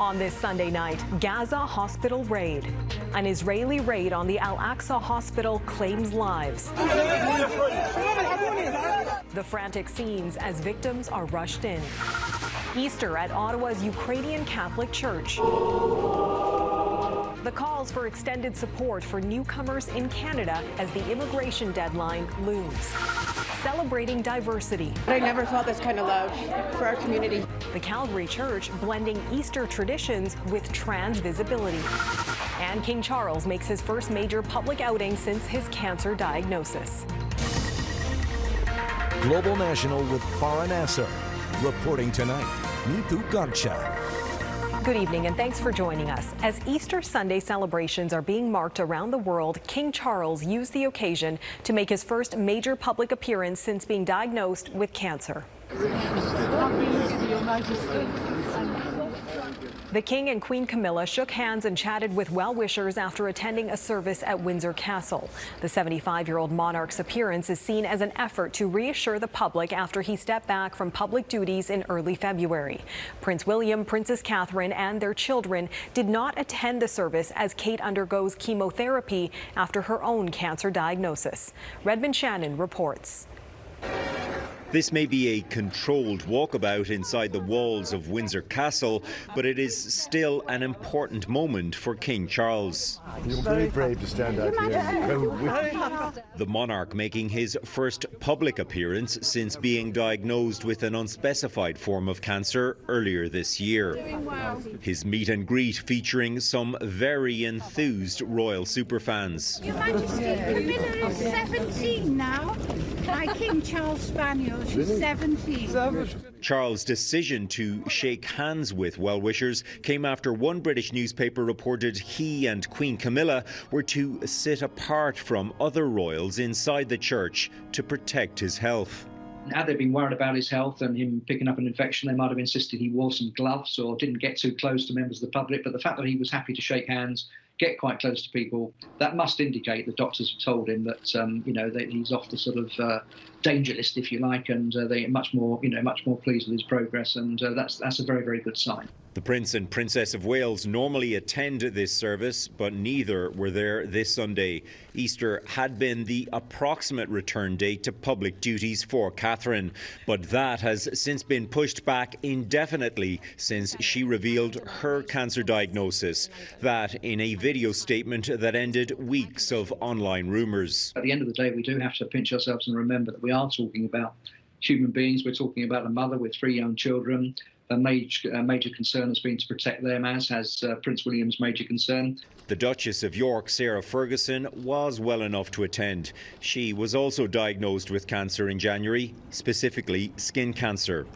On this Sunday night, Gaza hospital raid. An Israeli raid on the Al-Aqsa hospital claims lives. The frantic scenes as victims are rushed in. Easter at Ottawa's Ukrainian Catholic Church. The calls for extended support for newcomers in Canada as the immigration deadline looms. Celebrating diversity. I never felt this kind of love for our community. The Calgary Church blending Easter traditions with trans visibility. And King Charles makes his first major public outing since his cancer diagnosis. Global National with Farah Nasser. Reporting tonight, Nitu Garcha. Good evening and thanks for joining us. As Easter Sunday celebrations are being marked around the world, King Charles used the occasion to make his first major public appearance since being diagnosed with cancer. The King and Queen Camilla shook hands and chatted with well-wishers after attending a service at Windsor Castle. The 75-year-old monarch's appearance is seen as an effort to reassure the public after he stepped back from public duties in early February. Prince William, Princess Catherine and their children did not attend the service as Kate undergoes chemotherapy after her own cancer diagnosis. Redmond Shannon reports. This may be a controlled walkabout inside the walls of Windsor Castle, but it is still an important moment for King Charles. You're very brave to stand out here. The monarch making his first public appearance since being diagnosed with an unspecified form of cancer earlier this year. His meet and greet featuring some very enthused royal superfans. Your Majesty, Camilla is 17 now. My King Charles Spaniel. She's 17. Charles' decision to shake hands with well-wishers came after one British newspaper reported he and Queen Camilla were to sit apart from other royals inside the church to protect his health. Had they been worried about his health and him picking up an infection, they might have insisted he wore some gloves or didn't get too close to members of the public. But the fact that he was happy to shake hands, get quite close to people, that must indicate the doctors have told him that that he's off the sort of danger list, if you like, and they're much more pleased with his progress, and that's a very, very good sign. The Prince and Princess of Wales normally attend this service, but neither were there this Sunday. Easter had been the approximate return date to public duties for Catherine, but that has since been pushed back indefinitely since she revealed her cancer diagnosis. That in a video statement that ended weeks of online rumours. At the end of the day, we do have to pinch ourselves and remember that we are talking about human beings. We're talking about a mother with 3 young children. A major concern has been to protect them, as has Prince William's major concern. The Duchess of York, Sarah Ferguson, was well enough to attend. She was also diagnosed with cancer in January, specifically skin cancer.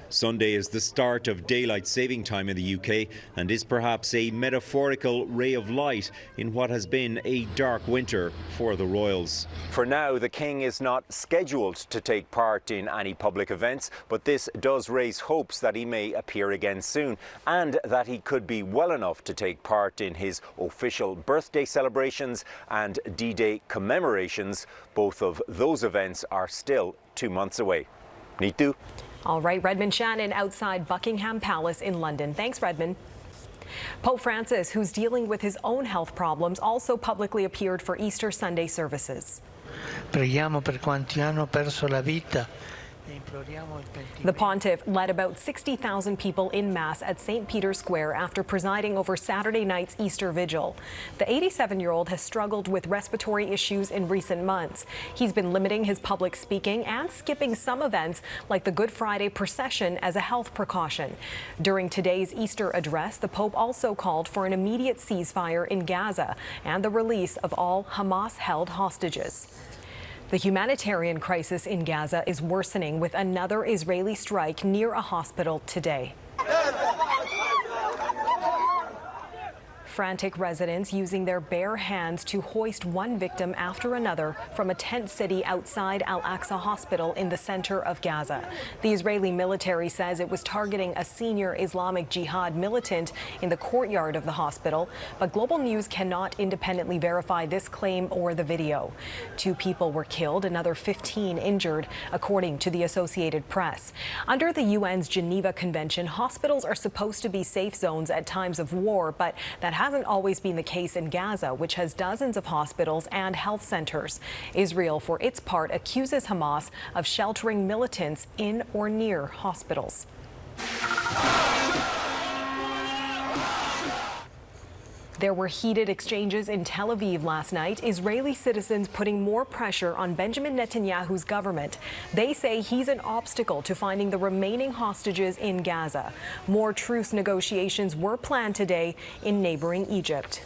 Sunday is the start of daylight saving time in the UK and is perhaps a metaphorical ray of light in what has been a dark winter for the royals. For now, the King is not scheduled to take part in any public events, but this does raise hopes that he may appear again soon and that he could be well enough to take part in his official birthday celebrations and D-Day commemorations. Both of those events are still 2 months away. Nitu. All right, Redmond Shannon outside Buckingham Palace in London. Thanks, Redmond. Pope Francis, who's dealing with his own health problems, also publicly appeared for Easter Sunday services. Preghiamo per quanti hanno perso la vita. The pontiff led about 60,000 people in Mass at St. Peter's Square after presiding over Saturday night's Easter Vigil. The 87-year-old has struggled with respiratory issues in recent months. He's been limiting his public speaking and skipping some events like the Good Friday procession as a health precaution. During today's Easter address, the Pope also called for an immediate ceasefire in Gaza and the release of all Hamas-held hostages. The humanitarian crisis in Gaza is worsening with another Israeli strike near a hospital today. Frantic residents using their bare hands to hoist one victim after another from a tent city outside Al-Aqsa Hospital in the center of Gaza. The Israeli military says it was targeting a senior Islamic Jihad militant in the courtyard of the hospital, but Global News cannot independently verify this claim or the video. 2 people were killed, another 15 injured, according to the Associated Press. Under the UN's Geneva Convention, hospitals are supposed to be safe zones at times of war, but that hasn't always been the case in Gaza, which has dozens of hospitals and health centers. Israel, for its part, accuses Hamas of sheltering militants in or near hospitals. There were heated exchanges in Tel Aviv last night, Israeli citizens putting more pressure on Benjamin Netanyahu's government. They say he's an obstacle to finding the remaining hostages in Gaza. More truce negotiations were planned today in neighboring Egypt.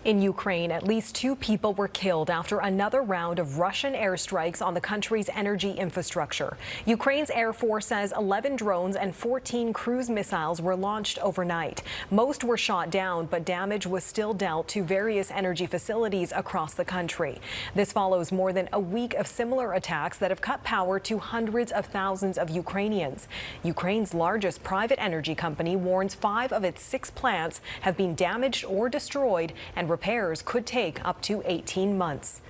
In Ukraine, at least 2 people were killed after another round of Russian airstrikes on the country's energy infrastructure. Ukraine's Air Force says 11 drones and 14 cruise missiles were launched overnight. Most were shot down, but damage was still dealt to various energy facilities across the country. This follows more than a week of similar attacks that have cut power to hundreds of thousands of Ukrainians. Ukraine's largest private energy company warns 5 of its 6 plants have been damaged or destroyed, and repairs could take up to 18 months.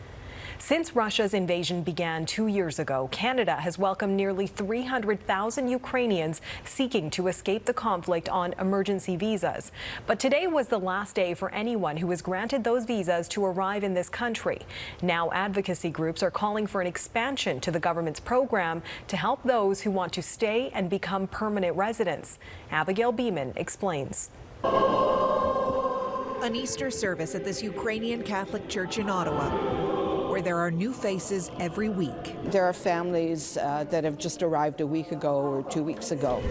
Since Russia's invasion began 2 years ago, Canada has welcomed nearly 300,000 Ukrainians seeking to escape the conflict on emergency visas. But today was the last day for anyone who was granted those visas to arrive in this country. Now advocacy groups are calling for an expansion to the government's program to help those who want to stay and become permanent residents. Abigail Bimman explains. An Easter service at this Ukrainian Catholic church in Ottawa, where there are new faces every week. There are families that have just arrived a week ago or 2 weeks ago.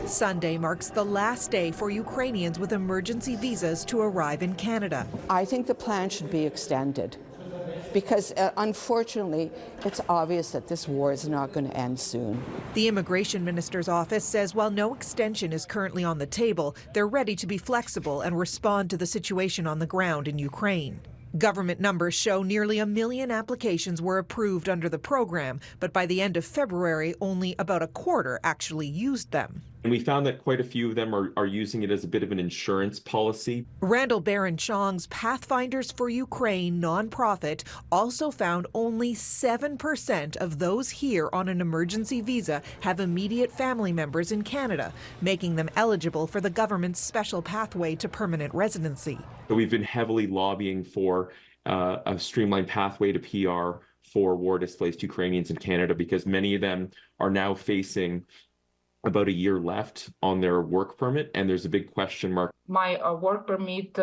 Sunday marks the last day for Ukrainians with emergency visas to arrive in Canada. I think the plan should be extended because unfortunately, it's obvious that this war is not going to end soon. The immigration minister's office says while no extension is currently on the table, they're ready to be flexible and respond to the situation on the ground in Ukraine. Government numbers show nearly 1 million applications were approved under the program, but by the end of February, only about a quarter actually used them. And we found that quite a few of them are using it as a bit of an insurance policy. Randall Barron-Chong's Pathfinders for Ukraine nonprofit also found only 7% of those here on an emergency visa have immediate family members in Canada, making them eligible for the government's special pathway to permanent residency. So we've been heavily lobbying for a streamlined pathway to PR for war-displaced Ukrainians in Canada because many of them are now facing about a year left on their work permit, and there's a big question mark. My work permit,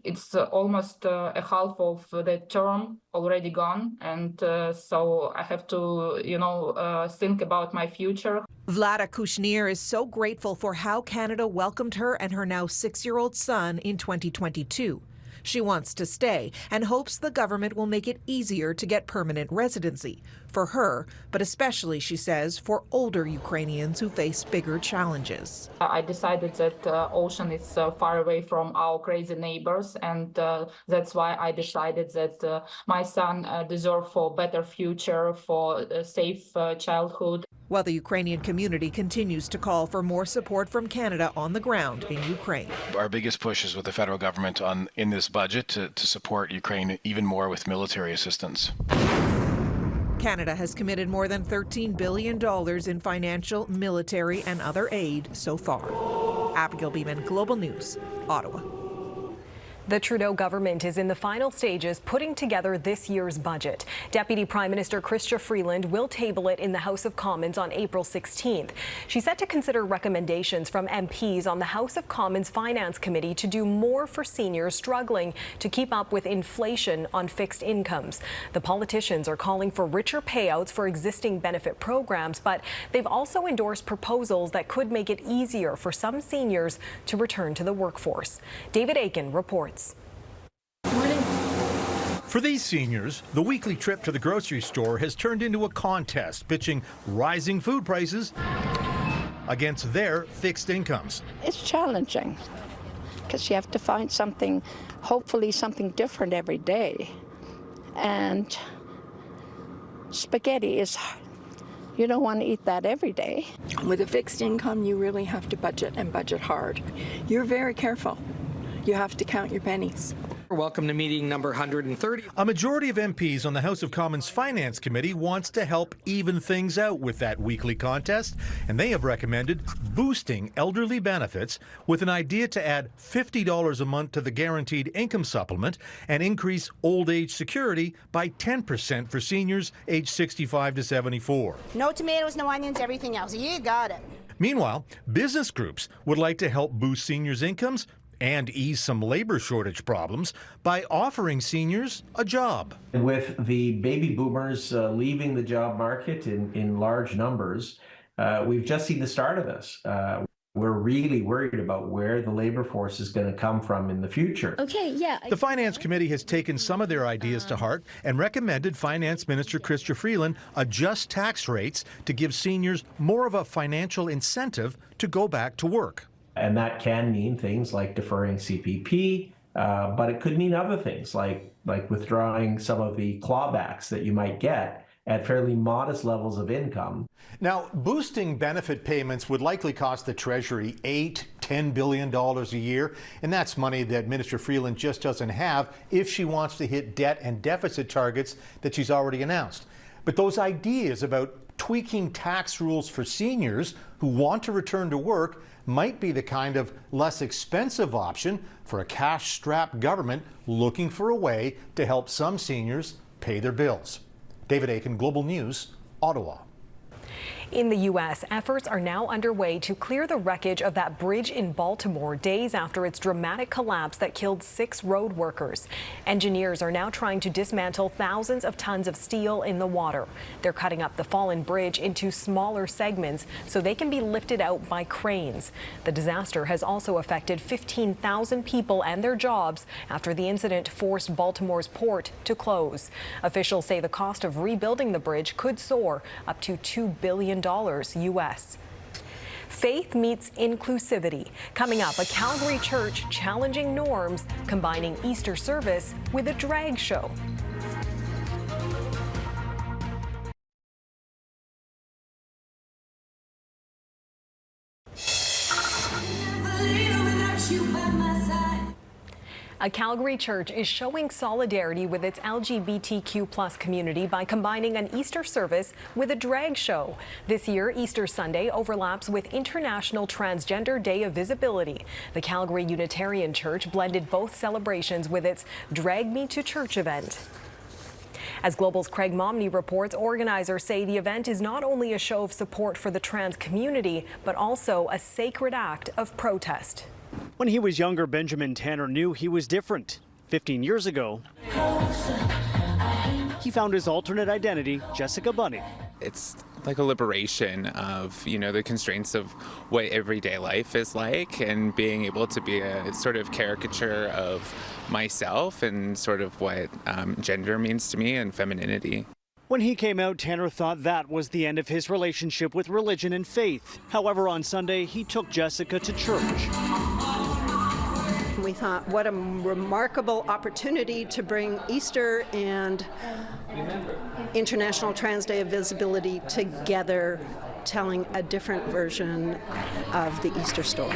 it's almost a half of the term already gone, and so I have to, think about my future. Vlada Kushnir is so grateful for how Canada welcomed her and her now 6-year-old son in 2022. She wants to stay and hopes the government will make it easier to get permanent residency for her, but especially, she says, for older Ukrainians who face bigger challenges. I decided that ocean is far away from our crazy neighbors, and that's why I decided that my son deserves for a better future, for a safe childhood. While the Ukrainian community continues to call for more support from Canada on the ground in Ukraine. Our biggest push is with the federal government in this budget to support Ukraine even more with military assistance. Canada has committed more than $13 billion in financial, military, and other aid so far. Abigail Bimman, Global News, Ottawa. The Trudeau government is in the final stages putting together this year's budget. Deputy Prime Minister Chrystia Freeland will table it in the House of Commons on April 16th. She's set to consider recommendations from MPs on the House of Commons Finance Committee to do more for seniors struggling to keep up with inflation on fixed incomes. The politicians are calling for richer payouts for existing benefit programs, but they've also endorsed proposals that could make it easier for some seniors to return to the workforce. David Aiken reports. For these seniors, the weekly trip to the grocery store has turned into a contest, pitching rising food prices against their fixed incomes. It's challenging. because you have to find something, hopefully something different every day. And spaghetti is, you don't want to eat that every day. With a fixed income, you really have to budget and budget hard. You're very careful. You have to count your pennies. Welcome to meeting number 130. A majority of MPs on the House of Commons Finance Committee wants to help even things out with that weekly contest, and they have recommended boosting elderly benefits with an idea to add $50 a month to the guaranteed income supplement and increase old age security by 10% for seniors aged 65 to 74. No tomatoes, no onions, everything else. You got it. Meanwhile, business groups would like to help boost seniors' incomes and ease some labor shortage problems by offering seniors a job. With the baby boomers leaving the job market in large numbers, we've just seen the start of this. We're really worried about where the labor force is going to come from in the future. Okay, yeah. The Finance Committee has taken some of their ideas to heart and recommended Finance Minister Chrystia Freeland adjust tax rates to give seniors more of a financial incentive to go back to work. And that can mean things like deferring CPP, but it could mean other things like withdrawing some of the clawbacks that you might get at fairly modest levels of income. Now, boosting benefit payments would likely cost the Treasury $8–10 billion a year, and that's money that Minister Freeland just doesn't have if she wants to hit debt and deficit targets that she's already announced. But those ideas about tweaking tax rules for seniors who want to return to work might be the kind of less expensive option for a cash-strapped government looking for a way to help some seniors pay their bills. David Aiken, Global News, Ottawa. In the U.S., efforts are now underway to clear the wreckage of that bridge in Baltimore days after its dramatic collapse that killed 6 road workers. Engineers are now trying to dismantle thousands of tons of steel in the water. They're cutting up the fallen bridge into smaller segments so they can be lifted out by cranes. The disaster has also affected 15,000 people and their jobs after the incident forced Baltimore's port to close. Officials say the cost of rebuilding the bridge could soar up to $2 billion U.S. Faith meets inclusivity. Coming up, a Calgary church challenging norms, combining Easter service with a drag show. A Calgary church is showing solidarity with its LGBTQ+ community by combining an Easter service with a drag show. This year, Easter Sunday overlaps with International Transgender Day of Visibility. The Calgary Unitarian Church blended both celebrations with its Drag Me to Church event. As Global's Craig Momney reports, organizers say the event is not only a show of support for the trans community, but also a sacred act of protest. When he was younger, Benjamin Tanner knew he was different. 15 years ago, he found his alternate identity, Jessica Bunny. It's like a liberation of, the constraints of what everyday life is like, and being able to be a sort of caricature of myself and sort of what gender means to me and femininity. When he came out, Tanner thought that was the end of his relationship with religion and faith. However, on Sunday, he took Jessica to church. We thought, what a remarkable opportunity to bring Easter and International Trans Day of Visibility together, telling a different version of the Easter story.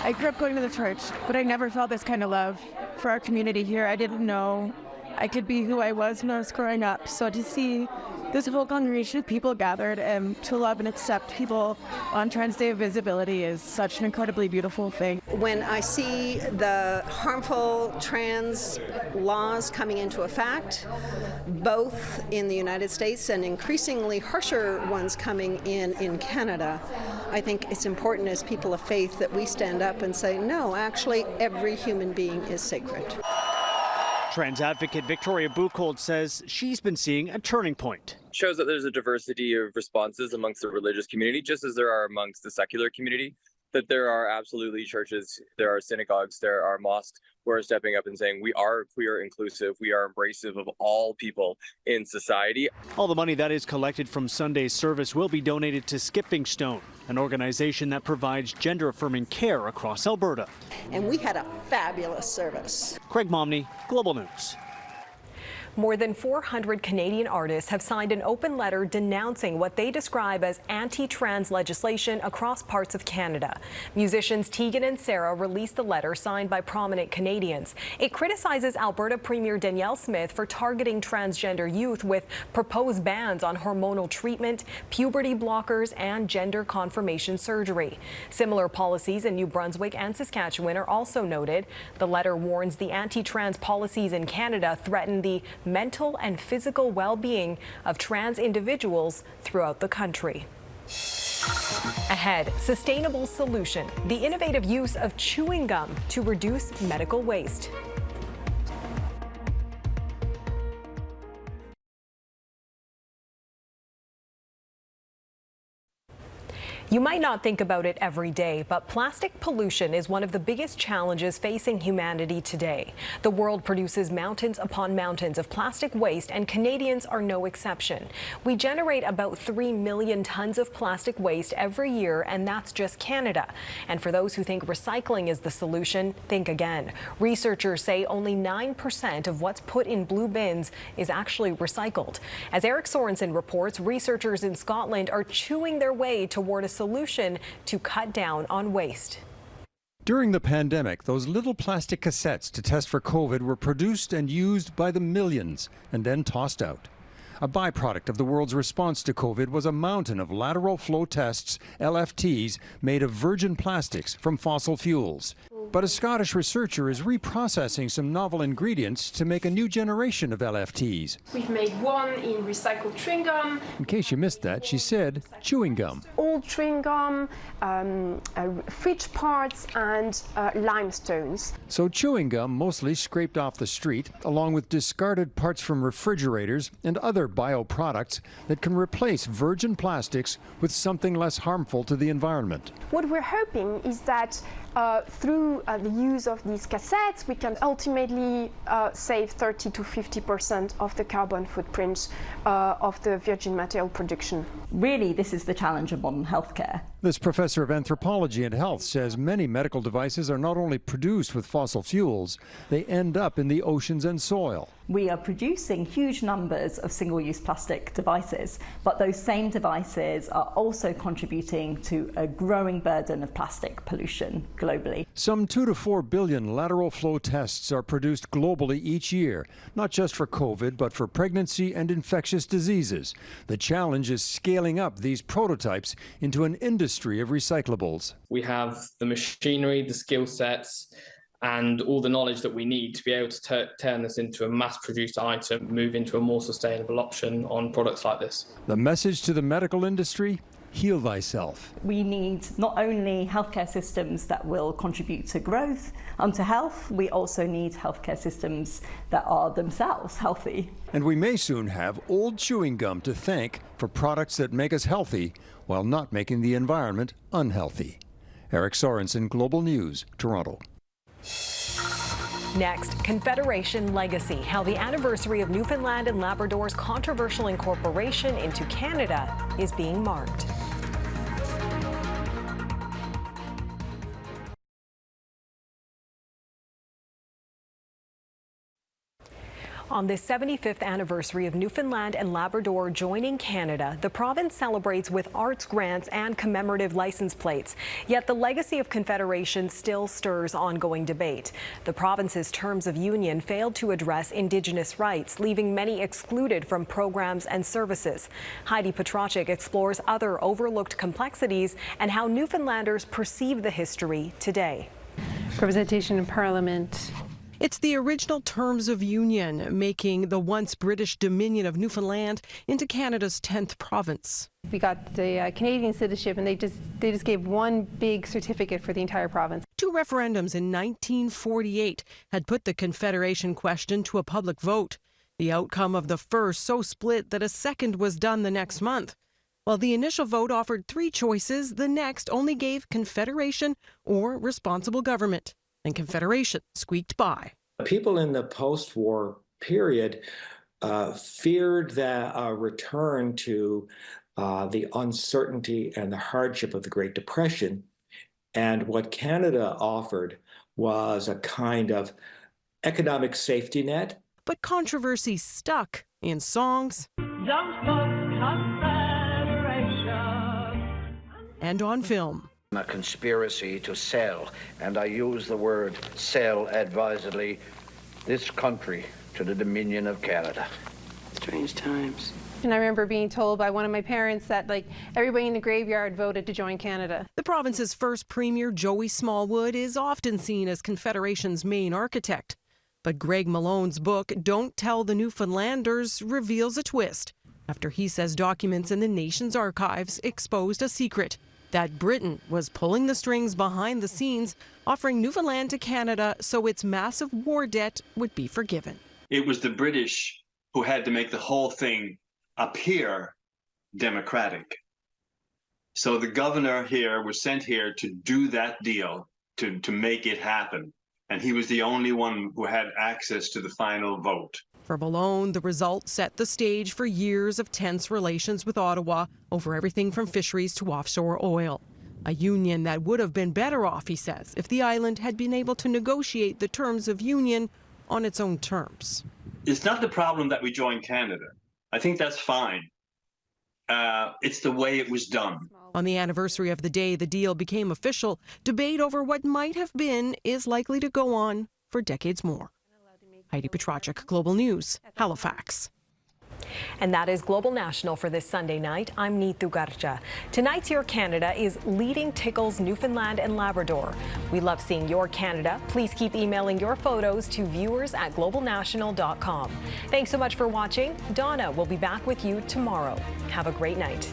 I grew up going to the church, but I never felt this kind of love for our community here. I didn't know I could be who I was when I was growing up. So to see this whole congregation of people gathered and to love and accept people on Trans Day of Visibility is such an incredibly beautiful thing. When I see the harmful trans laws coming into effect, both in the United States and increasingly harsher ones coming in Canada, I think it's important as people of faith that we stand up and say, no, actually, every human being is sacred. Trans advocate Victoria Buchholz says she's been seeing a turning point. It shows that there's a diversity of responses amongst the religious community, just as there are amongst the secular community. that there are absolutely churches, there are synagogues, there are mosques who are stepping up and saying we are queer inclusive, we are embracive of all people in society. All the money that is collected from Sunday's service will be donated to Skipping Stone, an organization that provides gender-affirming care across Alberta. And we had a fabulous service. Craig Momney, Global News. More than 400 Canadian artists have signed an open letter denouncing what they describe as anti-trans legislation across parts of Canada. Musicians Tegan and Sarah released the letter signed by prominent Canadians. It criticizes Alberta Premier Danielle Smith for targeting transgender youth with proposed bans on hormonal treatment, puberty blockers, and gender confirmation surgery. Similar policies in New Brunswick and Saskatchewan are also noted. The letter warns the anti-trans policies in Canada threaten the mental and physical well-being of trans individuals throughout the country. Ahead, sustainable solution, the innovative use of chewing gum to reduce medical waste. You might not think about it every day, but plastic pollution is one of the biggest challenges facing humanity today. The world produces mountains upon mountains of plastic waste, and Canadians are no exception. We generate about 3 million tons of plastic waste every year, and that's just Canada. And for those who think recycling is the solution, think again. Researchers say only 9% of what's put in blue bins is actually recycled. As Eric Sorensen reports, researchers in Scotland are chewing their way toward a solution to cut down on waste. During the pandemic, those little plastic cassettes to test for COVID were produced and used by the millions and then tossed out. A byproduct of the world's response to COVID was a mountain of lateral flow tests, LFTs, made of virgin plastics from fossil fuels. But a Scottish researcher is reprocessing some novel ingredients to make a new generation of LFTs. We've made one in recycled chewing gum. In case you missed that, she said chewing gum. Old chewing gum, fridge parts, and limestones. So chewing gum mostly scraped off the street, along with discarded parts from refrigerators and other bioproducts that can replace virgin plastics with something less harmful to the environment. What we're hoping is that through the use of these cassettes, we can ultimately save 30 to 50% of the carbon footprint of the virgin material production. Really, this is the challenge of modern healthcare. This professor of anthropology and health says many medical devices are not only produced with fossil fuels, they end up in the oceans and soil. We are producing huge numbers of single-use plastic devices, but those same devices are also contributing to a growing burden of plastic pollution globally. Some 2 to 4 billion lateral flow tests are produced globally each year, not just for COVID, but for pregnancy and infectious diseases. The challenge is scaling up these prototypes into an industry of recyclables. We have the machinery, the skill sets, and all the knowledge that we need to be able to turn this into a mass-produced item, move into a more sustainable option on products like this. The message to the medical industry? Heal thyself. We need not only healthcare systems that will contribute to growth and to health, we also need healthcare systems that are themselves healthy. And we may soon have old chewing gum to thank for products that make us healthy while not making the environment unhealthy. Eric Sorensen, Global News, Toronto. Next, Confederation Legacy, how the anniversary of Newfoundland and Labrador's controversial incorporation into Canada is being marked. On the 75th anniversary of Newfoundland and Labrador joining Canada, the province celebrates with arts grants and commemorative license plates. Yet the legacy of Confederation still stirs ongoing debate. The province's terms of union failed to address Indigenous rights, leaving many excluded from programs and services. Heidi Petracek explores other overlooked complexities and how Newfoundlanders perceive the history today. Representation in Parliament. It's the original terms of union, making the once British Dominion of Newfoundland into Canada's 10th province. We got the Canadian citizenship, and they just gave one big certificate for the entire province. 2 referendums in 1948 had put the Confederation question to a public vote. The outcome of the first so split that a second was done the next month. While the initial vote offered 3 choices, the next only gave Confederation or responsible government, and Confederation squeaked by. People in the post-war period feared that a return to the uncertainty and the hardship of the Great Depression. And what Canada offered was a kind of economic safety net. But controversy stuck in songs and on film. A conspiracy to sell, and I use the word sell advisedly, this country to the Dominion of Canada. Strange times. And I remember being told by one of my parents that everybody in the graveyard voted to join Canada. The province's first premier, Joey Smallwood, is often seen as Confederation's main architect. But Greg Malone's book, Don't Tell the Newfoundlanders, reveals a twist after he says documents in the nation's archives exposed a secret, that Britain was pulling the strings behind the scenes, offering Newfoundland to Canada so its massive war debt would be forgiven. It was the British who had to make the whole thing appear democratic. So the governor here was sent here to do that deal, to make it happen. And he was the only one who had access to the final vote. For Malone, the result set the stage for years of tense relations with Ottawa over everything from fisheries to offshore oil. A union that would have been better off, he says, if the island had been able to negotiate the terms of union on its own terms. It's not the problem that we joined Canada. I think that's fine. It's the way it was done. On the anniversary of the day the deal became official, debate over what might have been is likely to go on for decades more. Heidi Petracek, Global News, Halifax. And that is Global National for this Sunday night. I'm Neetu Garcha. Tonight's Your Canada is Leading Tickles Newfoundland and Labrador. We love seeing your Canada. Please keep emailing your photos to viewers@globalnational.com. Thanks so much for watching. Donna will be back with you tomorrow. Have a great night.